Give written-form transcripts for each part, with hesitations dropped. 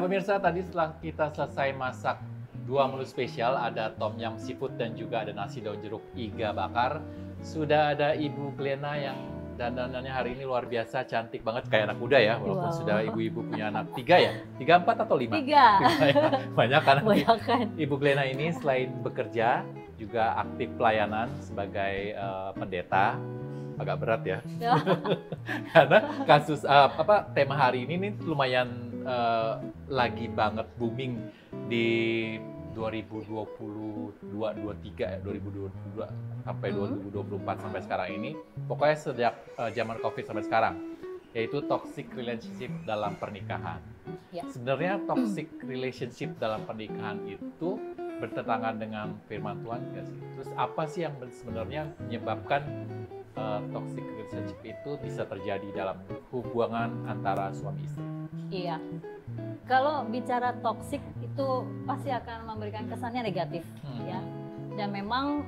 pemirsa, tadi setelah kita selesai masak dua menu spesial, ada tom yum seafood dan juga ada nasi daun jeruk iga bakar. Sudah ada Ibu Glenna yang dandanannya hari ini luar biasa, cantik banget kayak anak muda ya, walaupun sudah ibu-ibu punya anak 3 ya? 3, 4 atau 5? 3. Banyak kan? Banyakan. Ibu Glenna ini selain bekerja, juga aktif pelayanan sebagai pendeta. Agak berat ya. Karena kasus tema hari ini nih lumayan lagi banget booming di 2022, 23 ya, 2022 sampai 2024 sampai sekarang ini. Pokoknya sejak zaman Covid sampai sekarang, yaitu toxic relationship dalam pernikahan. Ya. Sebenarnya toxic relationship dalam pernikahan itu bertentangan dengan firman Tuhan nggak sih? Terus apa sih yang sebenarnya menyebabkan toxic relationship itu bisa terjadi dalam hubungan antara suami istri? Iya. Kalau bicara toxic itu pasti akan memberikan kesannya negatif, ya. Dan memang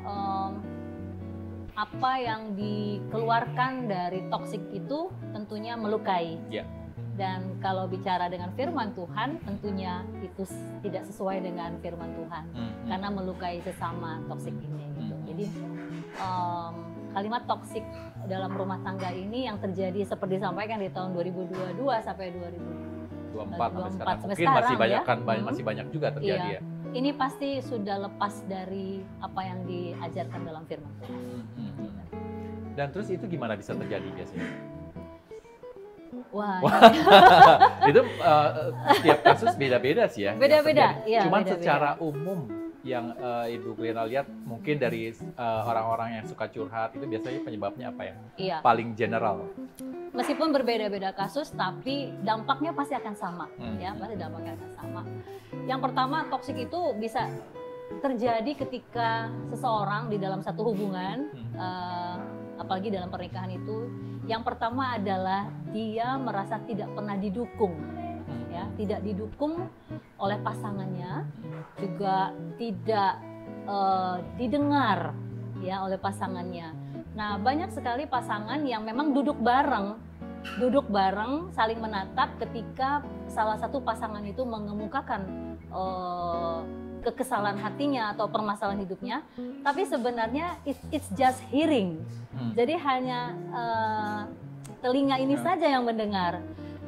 apa yang dikeluarkan dari toxic itu tentunya melukai. Yeah. Dan kalau bicara dengan firman Tuhan, tentunya itu tidak sesuai dengan firman Tuhan, karena melukai sesama toxic ini. Gitu. Jadi kalimat toksik dalam rumah tangga ini yang terjadi seperti disampaikan di tahun 2022 sampai 2024 sampai sekarang. Mungkin sekarang, masih banyak juga terjadi ya. Ini pasti sudah lepas dari apa yang diajarkan dalam firman Tuhan. Dan terus itu gimana bisa terjadi biasanya? Wah. Itu setiap kasus beda-beda sih ya. Beda-beda. Ya, cuman beda-beda. Secara umum yang Ibu Glenna lihat mungkin dari orang-orang yang suka curhat itu biasanya penyebabnya apa ya? Iya. Paling general. Meskipun berbeda-beda kasus, tapi dampaknya pasti akan sama, ya, pasti dampaknya akan sama. Yang pertama, toksik itu bisa terjadi ketika seseorang di dalam satu hubungan, apalagi dalam pernikahan itu, yang pertama adalah dia merasa tidak pernah didukung, ya, tidak didukung oleh pasangannya, juga tidak didengar, ya, oleh pasangannya. Nah, banyak sekali pasangan yang memang duduk bareng, saling menatap ketika salah satu pasangan itu mengemukakan kekesalan hatinya atau permasalahan hidupnya, tapi sebenarnya it's just hearing. Jadi hanya telinga ini saja yang mendengar.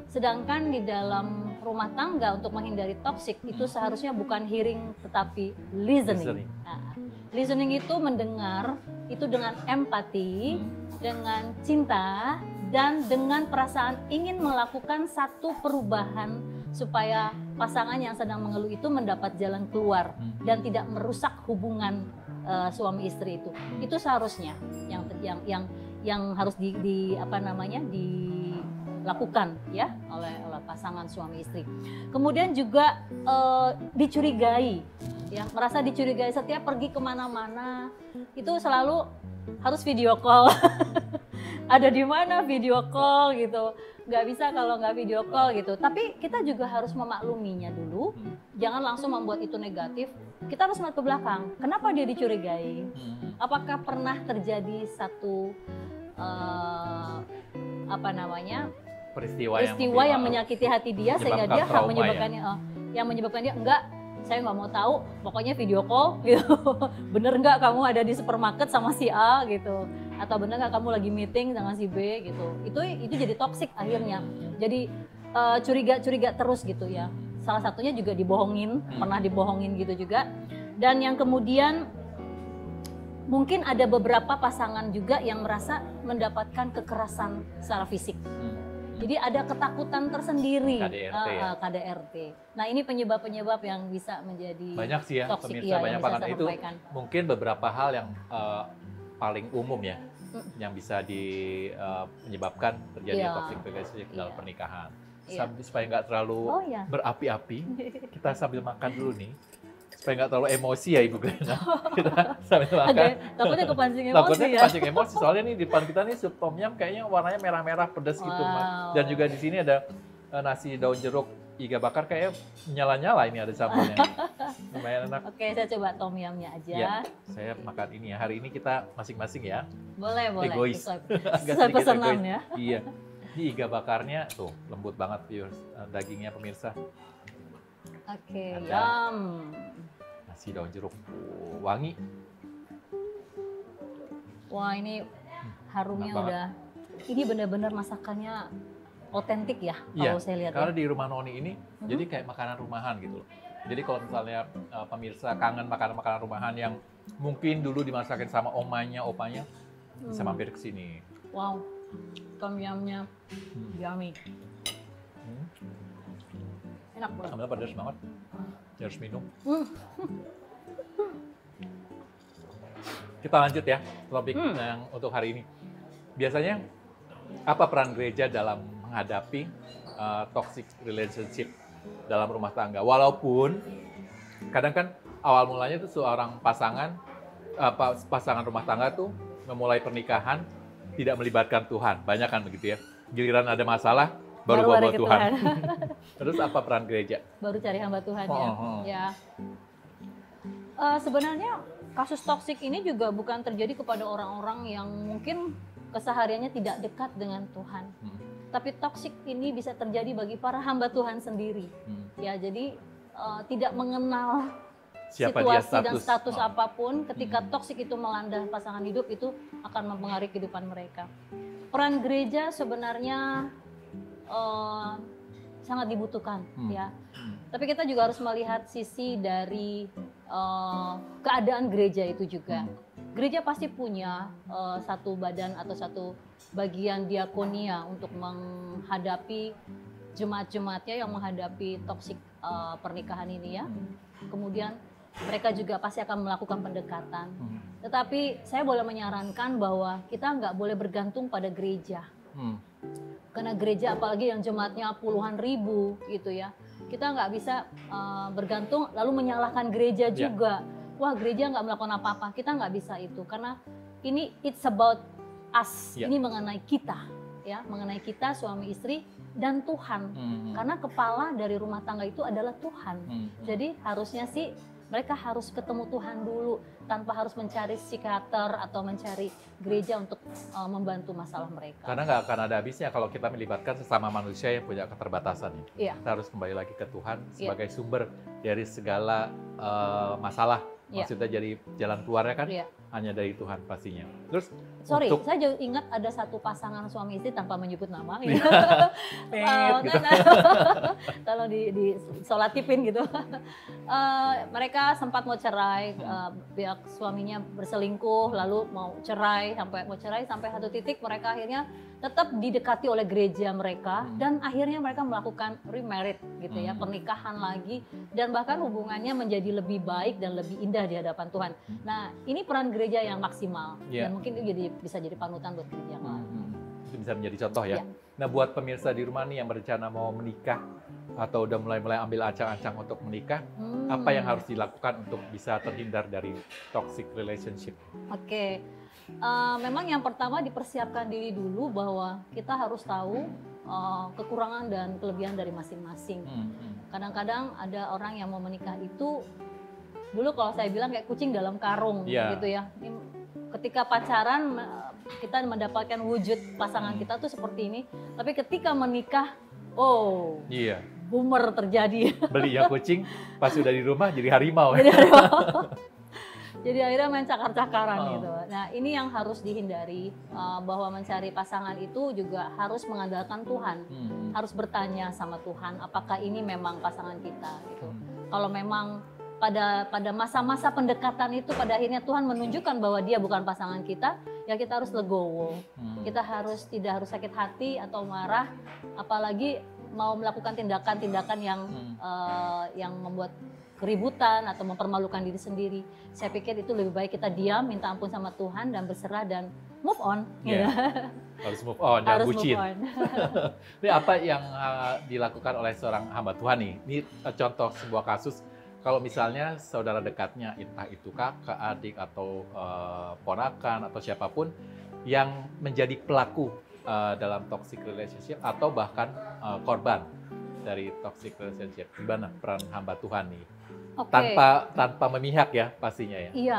Sedangkan di dalam rumah tangga untuk menghindari toksik itu seharusnya bukan hearing tetapi listening. Nah, listening itu mendengar itu dengan empati, dengan cinta, dan dengan perasaan ingin melakukan satu perubahan supaya pasangan yang sedang mengeluh itu mendapat jalan keluar dan tidak merusak hubungan suami istri itu. Itu seharusnya yang harus dilakukan ya oleh pasangan suami istri. Kemudian juga dicurigai, ya, merasa dicurigai setiap pergi kemana-mana itu selalu harus video call. Ada di mana video call gitu, nggak bisa kalau nggak video call gitu. Tapi kita juga harus memakluminya dulu, jangan langsung membuat itu negatif. Kita harus melihat ke belakang, kenapa dia dicurigai? Apakah pernah terjadi satu peristiwa yang menyakiti hati dia sehingga dia menyebabkan dia enggak, saya nggak mau tahu, pokoknya video call gitu. Bener nggak kamu ada di supermarket sama si A gitu, atau bener nggak kamu lagi meeting sama si B gitu. Itu jadi toksik akhirnya. Jadi curiga terus gitu ya. Salah satunya juga dibohongin, pernah dibohongin gitu juga. Dan yang kemudian mungkin ada beberapa pasangan juga yang merasa mendapatkan kekerasan secara fisik. Jadi ada ketakutan tersendiri, KDRT. Nah, ini penyebab-penyebab yang bisa menjadi banyak sih ya, toxic, pemirsa, banyak banget itu. Mungkin beberapa hal yang paling umum ya, yang bisa menyebabkan terjadi toxic relationship dalam pernikahan. Supaya nggak terlalu berapi-api, kita sambil makan dulu nih. Supaya nggak terlalu emosi ya Ibu Glenna. Kita sambil makan. Takutnya kepancing emosi. Takutnya kepancing emosi. Soalnya nih di depan kita nih sup tom yum kayaknya warnanya merah-merah pedas gitu. Dan juga di sini ada nasi daun jeruk iga bakar, kayak nyala-nyala ini ada sambalnya. Lumayan enak. Oke, saya coba tom yumnya aja. Ya, saya makan ini ya. Hari ini kita masing-masing ya. Boleh. Egois. Sesuai pesanan ya. Iya. Ini iga bakarnya tuh lembut banget, viewers. Dagingnya pemirsa. Oke, Ada. yum. Nasi daun jeruk, wangi. Wah, ini harumnya enak banget. udah. Ini benar-benar masakannya otentik ya, Iya, kalau saya lihat karena ya. di rumah Noni ini jadi kayak makanan rumahan gitu loh. Jadi kalau misalnya pemirsa kangen makanan-makanan rumahan yang mungkin dulu dimasakin sama omanya, opanya, bisa mampir ke sini. Wow, tom yumnya yummy. Enak banget. Sambalnya pedas banget. Harus minum. Kita lanjut ya topik yang untuk hari ini. Biasanya apa peran gereja dalam menghadapi toxic relationship dalam rumah tangga? Walaupun kadang kan awal mulanya itu seorang pasangan rumah tangga tuh memulai pernikahan tidak melibatkan Tuhan. Banyak kan begitu ya. Giliran ada masalah baru bawa ke Tuhan. Terus apa peran gereja? Baru cari hamba Tuhan ya. Ya. Sebenarnya kasus toksik ini juga bukan terjadi kepada orang-orang yang mungkin kesehariannya tidak dekat dengan Tuhan. Tapi toksik ini bisa terjadi bagi para hamba Tuhan sendiri. Ya, jadi tidak mengenal Siapa situasi dia dan status apapun, ketika toksik itu melanda pasangan hidup, itu akan mempengaruhi kehidupan mereka. Peran gereja sebenarnya sangat dibutuhkan, ya. Tapi kita juga harus melihat sisi dari keadaan gereja itu juga. Gereja pasti punya satu badan atau satu bagian diakonia untuk menghadapi jemaat-jemaatnya yang menghadapi toksik pernikahan ini ya. Kemudian mereka juga pasti akan melakukan pendekatan. Tetapi saya boleh menyarankan bahwa kita nggak boleh bergantung pada gereja. Karena gereja apalagi yang jemaatnya puluhan ribu gitu ya. Kita nggak bisa bergantung lalu menyalahkan gereja juga. Wah, gereja nggak melakukan apa-apa. Kita nggak bisa itu karena ini it's about us. Ini mengenai kita, ya, mengenai kita suami istri dan Tuhan. Karena kepala dari rumah tangga itu adalah Tuhan. Jadi harusnya sih mereka harus ketemu Tuhan dulu tanpa harus mencari psikiater atau mencari gereja untuk membantu masalah mereka. Karena nggak akan ada habisnya kalau kita melibatkan sesama manusia yang punya keterbatasan. Iya. Kita harus kembali lagi ke Tuhan sebagai sumber dari segala masalah. Maksudnya jadi jalan keluarnya kan hanya dari Tuhan pastinya. Terus saya juga ingat ada satu pasangan suami istri tanpa menyebut nama. Gitu. Kalau di solatifin gitu. Mereka sempat mau cerai, pihak suaminya berselingkuh, lalu mau cerai sampai satu titik mereka akhirnya tetap didekati oleh gereja mereka dan akhirnya mereka melakukan remarried gitu ya, pernikahan lagi dan bahkan hubungannya menjadi lebih baik dan lebih indah di hadapan Tuhan. Nah, ini peran gereja yang maksimal dan mungkin itu bisa jadi panutan buat gereja yang lain. Itu bisa menjadi contoh ya. Nah, buat pemirsa di rumah nih yang berencana mau menikah atau udah mulai ambil ancang-ancang untuk menikah, apa yang harus dilakukan untuk bisa terhindar dari toxic relationship? Oke. Memang yang pertama dipersiapkan diri dulu bahwa kita harus tahu kekurangan dan kelebihan dari masing-masing. Kadang-kadang ada orang yang mau menikah itu dulu kalau saya bilang kayak kucing dalam karung gitu ya. Ketika pacaran kita mendapatkan wujud pasangan kita tuh seperti ini, tapi ketika menikah, boomer terjadi. Beli ya kucing, pas sudah di rumah jadi harimau. Jadi akhirnya main cakar-cakaran gitu. Nah, ini yang harus dihindari, bahwa mencari pasangan itu juga harus mengandalkan Tuhan. Harus bertanya sama Tuhan, apakah ini memang pasangan kita gitu. Kalau memang pada masa-masa pendekatan itu pada akhirnya Tuhan menunjukkan bahwa dia bukan pasangan kita, ya kita harus legowo. Kita tidak harus sakit hati atau marah, apalagi mau melakukan tindakan-tindakan yang membuat keributan atau mempermalukan diri sendiri. Saya pikir itu lebih baik kita diam, minta ampun sama Tuhan dan berserah dan move on. Harus move on, jangan bucin. Ini apa yang dilakukan oleh seorang hamba Tuhan nih? Ini contoh sebuah kasus. Kalau misalnya saudara dekatnya, entah itu kakak, adik, atau ponakan, atau siapapun yang menjadi pelaku dalam toxic relationship atau bahkan korban dari toxic relationship, gimana peran hamba Tuhan nih? Oke. tanpa memihak ya pastinya ya. Iya,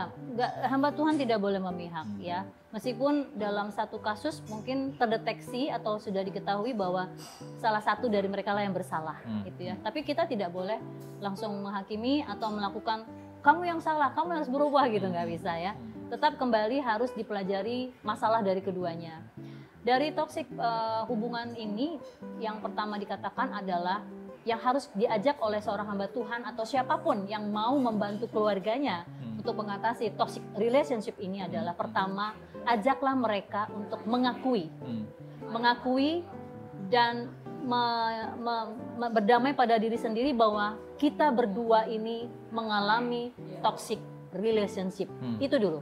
hamba Tuhan tidak boleh memihak ya. Meskipun dalam satu kasus mungkin terdeteksi atau sudah diketahui bahwa salah satu dari mereka lah yang bersalah gitu ya. Tapi kita tidak boleh langsung menghakimi atau melakukan kamu yang salah, kamu harus berubah gitu, nggak bisa ya. Tetap kembali harus dipelajari masalah dari keduanya. Dari toxic hubungan ini yang pertama dikatakan adalah yang harus diajak oleh seorang hamba Tuhan atau siapapun yang mau membantu keluarganya untuk mengatasi toxic relationship ini adalah pertama, ajaklah mereka untuk mengakui dan berdamai pada diri sendiri bahwa kita berdua ini mengalami toxic relationship. Itu dulu.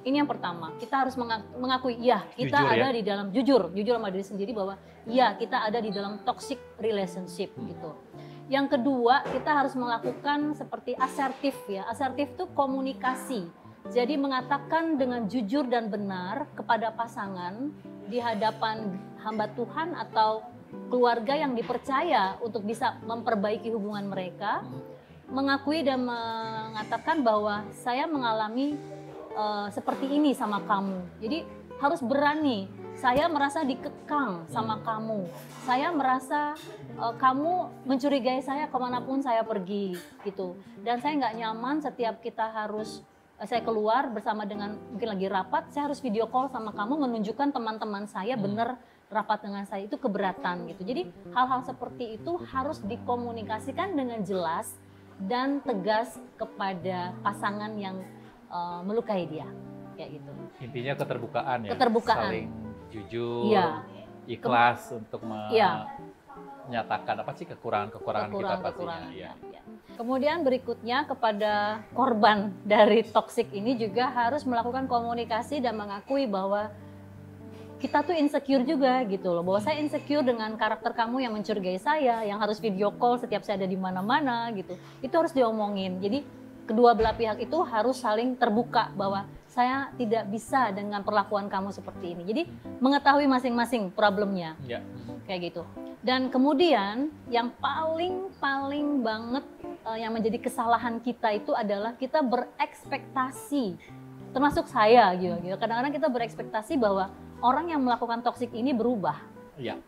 Ini yang pertama, kita harus mengakui, ya kita jujur, ada di dalam, jujur sama diri sendiri bahwa ya kita ada di dalam toxic relationship gitu. Yang kedua, kita harus melakukan seperti asertif ya. Asertif itu komunikasi. Jadi mengatakan dengan jujur dan benar kepada pasangan di hadapan hamba Tuhan atau keluarga yang dipercaya untuk bisa memperbaiki hubungan mereka. Mengakui dan mengatakan bahwa saya mengalami seperti ini sama kamu. Jadi harus berani. Saya merasa dikekang sama kamu. Saya merasa kamu mencurigai saya kemanapun saya pergi gitu. Dan saya nggak nyaman setiap kita harus saya keluar bersama dengan mungkin lagi rapat, saya harus video call sama kamu menunjukkan teman-teman saya benar rapat dengan saya, itu keberatan gitu. Jadi hal-hal seperti itu harus dikomunikasikan dengan jelas dan tegas kepada pasangan yang melukai dia, kayak gitu. Intinya keterbukaan ya. Keterbukaan. Saling jujur, ikhlas untuk menyatakan apa sih kekurangan kita pastinya. Ya. Kemudian berikutnya kepada korban dari toksik ini juga harus melakukan komunikasi dan mengakui bahwa kita tuh insecure juga gitu loh. Bahwa saya insecure dengan karakter kamu yang mencurigai saya, yang harus video call setiap saya ada di mana-mana gitu. Itu harus diomongin. Jadi kedua belah pihak itu harus saling terbuka bahwa saya tidak bisa dengan perlakuan kamu seperti ini. Jadi mengetahui masing-masing problemnya, kayak gitu. Dan kemudian yang paling banget yang menjadi kesalahan kita itu adalah kita berekspektasi, termasuk saya gitu. Kadang-kadang kita berekspektasi bahwa orang yang melakukan toksik ini berubah. Iya.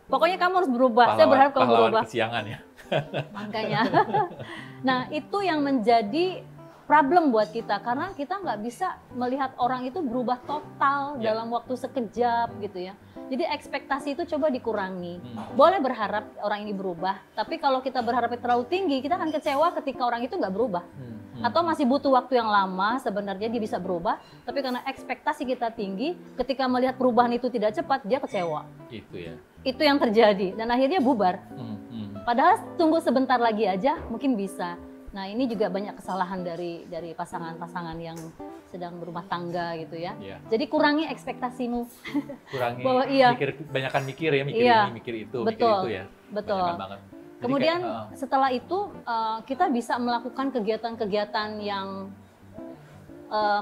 Pokoknya kamu harus berubah. Saya berharap kamu berubah. Kesiangan ya. Makanya. Nah, itu yang menjadi problem buat kita karena kita nggak bisa melihat orang itu berubah total dalam waktu sekejap gitu ya. Jadi ekspektasi itu coba dikurangi. Boleh berharap orang ini berubah, tapi kalau kita berharapnya terlalu tinggi, kita akan kecewa ketika orang itu nggak berubah. Atau masih butuh waktu yang lama sebenarnya dia bisa berubah, tapi karena ekspektasi kita tinggi, ketika melihat perubahan itu tidak cepat, dia kecewa. Itu ya. Itu yang terjadi dan akhirnya bubar. Padahal tunggu sebentar lagi aja mungkin bisa. Nah, ini juga banyak kesalahan dari pasangan-pasangan yang sedang berumah tangga gitu ya. Jadi kurangi ekspektasimu. Kurangi bahwa banyakan mikir ya, ini, mikir itu, betul, mikir itu ya. Betul. Banget. Kemudian setelah itu kita bisa melakukan kegiatan-kegiatan yang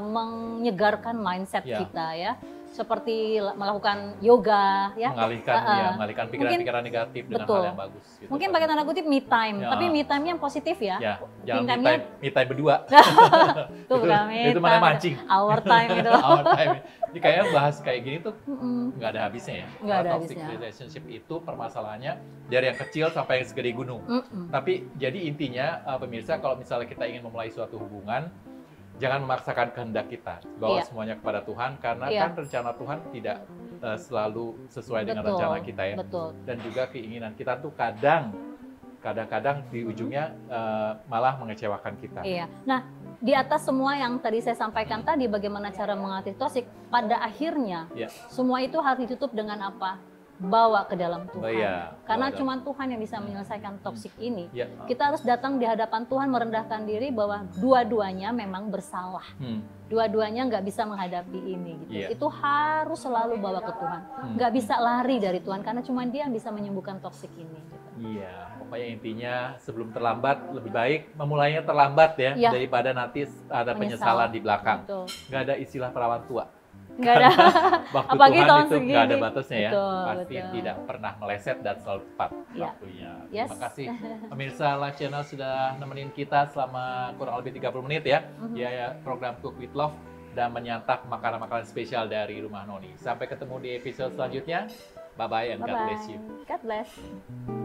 menyegarkan mindset kita ya. Seperti melakukan yoga ya, mengalihkan pikiran-pikiran negatif dengan hal yang bagus gitu. Mungkin pakai tanda kutip me time, tapi me time yang positif ya. Jangan me time berdua. Itu mana mancing. Our time itu. Our time. Jadi kayaknya bahas kayak gini tuh nggak ada habisnya ya. Nggak ada toxic habisnya. relationship itu permasalahannya dari yang kecil sampai yang segede gunung. Tapi jadi intinya pemirsa, kalau misalnya kita ingin memulai suatu hubungan, jangan memaksakan kehendak kita, bawa semuanya kepada Tuhan, karena kan rencana Tuhan tidak selalu sesuai dengan rencana kita ya. Dan juga keinginan kita tuh kadang-kadang di ujungnya malah mengecewakan kita. Iya. Nah, di atas semua yang tadi saya sampaikan tadi, bagaimana cara mengatasi toksik, pada akhirnya semua itu harus ditutup dengan apa? Bawa ke dalam Tuhan. Karena cuma Tuhan yang bisa menyelesaikan toksik ini. Kita harus datang di hadapan Tuhan, merendahkan diri bahwa dua-duanya memang bersalah. Dua-duanya nggak bisa menghadapi ini. Gitu. Itu harus selalu bawa ke Tuhan. Nggak bisa lari dari Tuhan karena cuma Dia yang bisa menyembuhkan toksik ini. Gitu. Iya, pokoknya intinya sebelum terlambat, lebih baik memulainya terlambat ya. Daripada nanti ada penyesalan di belakang. Nggak ada istilah perawan tua. nggak ada. Waktu Apalagi Tuhan tahun itu nggak ada segini. batasnya ya. Betul, Pasti betul. tidak pernah meleset dan selalu tepat Ya. waktunya. Yes. Terima kasih pemirsa Live Channel sudah nemenin kita selama kurang lebih 30 menit ya. Ya, program Cook with Love dan menyantap makanan-makanan spesial dari Rumah Noni. Sampai ketemu di episode selanjutnya. Bye-bye and God bless you. God bless.